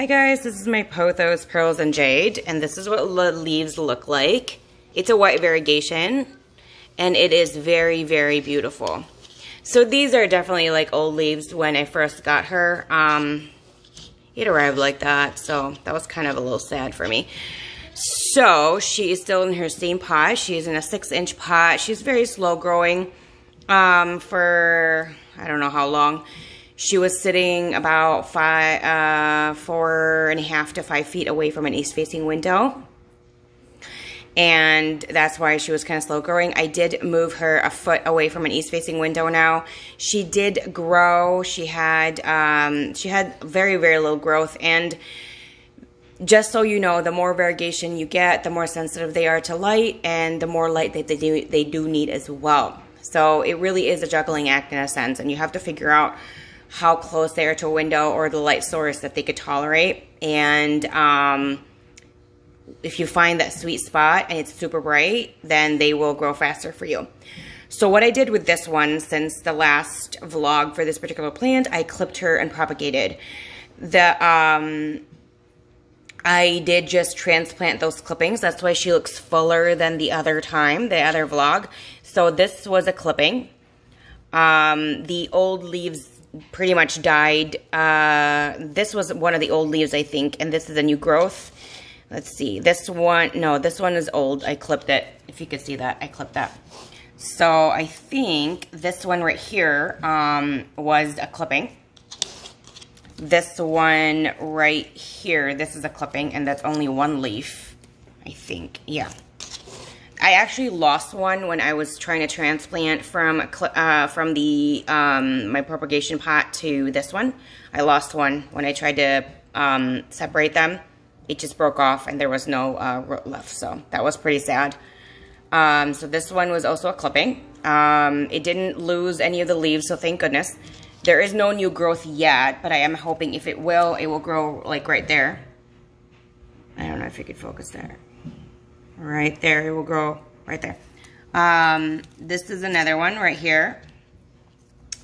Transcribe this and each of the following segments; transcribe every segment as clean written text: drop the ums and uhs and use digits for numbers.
Hi guys, this is my Pothos Pearls and Jade, and this is what the leaves look like. It's a white variegation, and it is very, very beautiful. So these are definitely like old leaves when I first got her. It arrived like that, so that was kind of a little sad for me. So she is still in her same pot. She's in a 6-inch pot. She's very slow growing for I don't know how long. She was sitting about 4.5 to 5 feet away from an east-facing window. And that's why she was kind of slow growing. I did move her a foot away from an east-facing window now. She did grow. She had very, very little growth. And just so you know, the more variegation you get, the more sensitive they are to light, and the more light that they do need as well. So it really is a juggling act in a sense, and you have to figure out how close they are to a window or the light source that they could tolerate. And if you find that sweet spot and it's super bright, then they will grow faster for you. So what I did with this one, since the last vlog for this particular plant, I clipped her and propagated. I did just transplant those clippings. That's why she looks fuller than the other time, the other vlog. So this was a clipping. The old leaves pretty much died. This was one of the old leaves, I think, and this is a new growth. Let's see. This one, no, this one is old. I clipped it. If you could see that, I clipped that. So I think this one right here was a clipping. This one right here, this is a clipping, and that's only one leaf, I think. Yeah. I actually lost one when I was trying to transplant from the my propagation pot to this one. I lost one when I tried to separate them. It just broke off and there was no root left, so that was pretty sad. So this one was also a clipping. It didn't lose any of the leaves, so thank goodness. There is no new growth yet, but I am hoping if it will grow like right there. I don't know if you could focus there. Right there, it will grow right there. This is another one right here.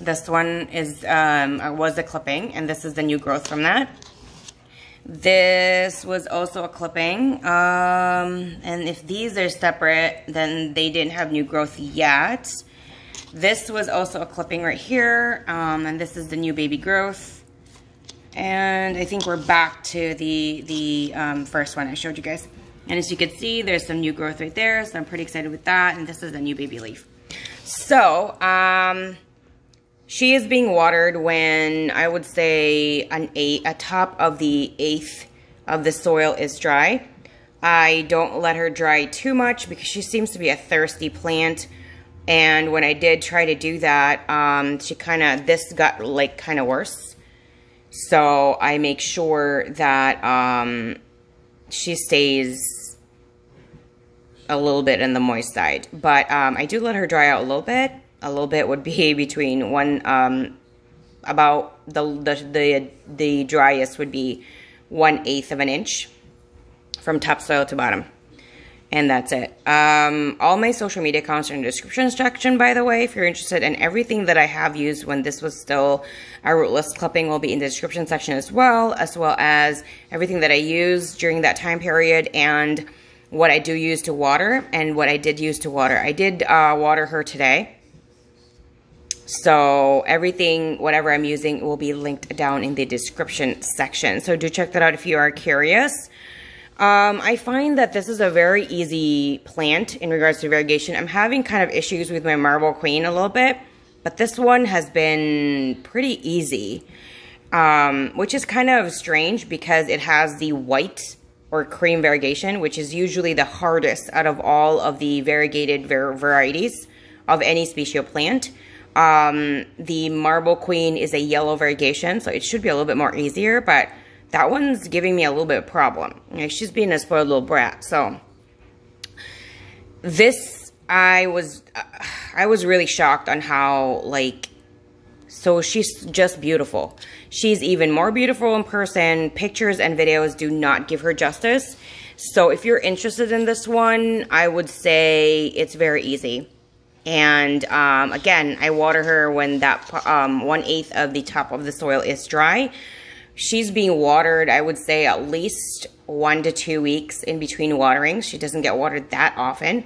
This one is was a clipping, and this is the new growth from that. This was also a clipping, and if these are separate, then they didn't have new growth yet. This was also a clipping right here, and this is the new baby growth. And I think we're back to the first one I showed you guys. And as you can see, there's some new growth right there, so I'm pretty excited with that. And this is a new baby leaf. So, she is being watered when I would say a top of the 1/8 of the soil is dry. I don't let her dry too much because she seems to be a thirsty plant. And when I did try to do that, this got like kind of worse. So I make sure that she stays a little bit in the moist side, but I do let her dry out a little bit. A little bit would be between about the driest would be 1/8 of an inch from topsoil to bottom, and that's it. All my social media accounts are in the description section, by the way, if you're interested, and everything that I have used when this was still a rootless clipping will be in the description section as well as everything that I used during that time period and what I do use to water and what I did use to water. I did water her today. So everything, whatever I'm using, will be linked down in the description section. So do check that out if you are curious. I find that this is a very easy plant in regards to variegation. I'm having kind of issues with my Marble Queen a little bit, but this one has been pretty easy, which is kind of strange because it has the white or cream variegation, which is usually the hardest out of all of the variegated varieties of any species plant. The Marble Queen is a yellow variegation, so it should be a little bit more easier, but that one's giving me a little bit of problem. Like, she's being a spoiled little brat. So this, I was really shocked on how, like, so she's just beautiful. She's even more beautiful in person. Pictures and videos do not give her justice. So if you're interested in this one, I would say it's very easy. And again, I water her when that 1/8 of the top of the soil is dry. she's being watered, I would say, at least 1 to 2 weeks in between waterings. She doesn't get watered that often,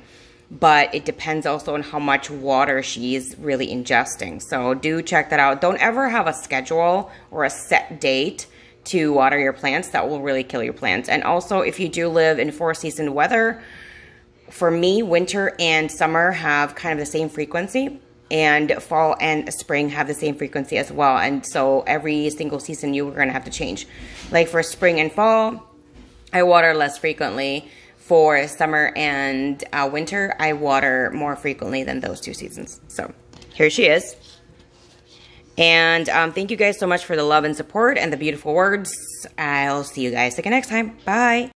but it depends also on how much water she's really ingesting. So do check that out. Don't ever have a schedule or a set date to water your plants. That will really kill your plants. And also, if you do live in 4-season weather, for me, winter and summer have kind of the same frequency, and fall and spring have the same frequency as well. And so every single season you're going to have to change. Like for spring and fall, I water less frequently. For summer and winter, I water more frequently than those 2 seasons. So here she is. And thank you guys so much for the love and support and the beautiful words. I'll see you guys again next time. Bye.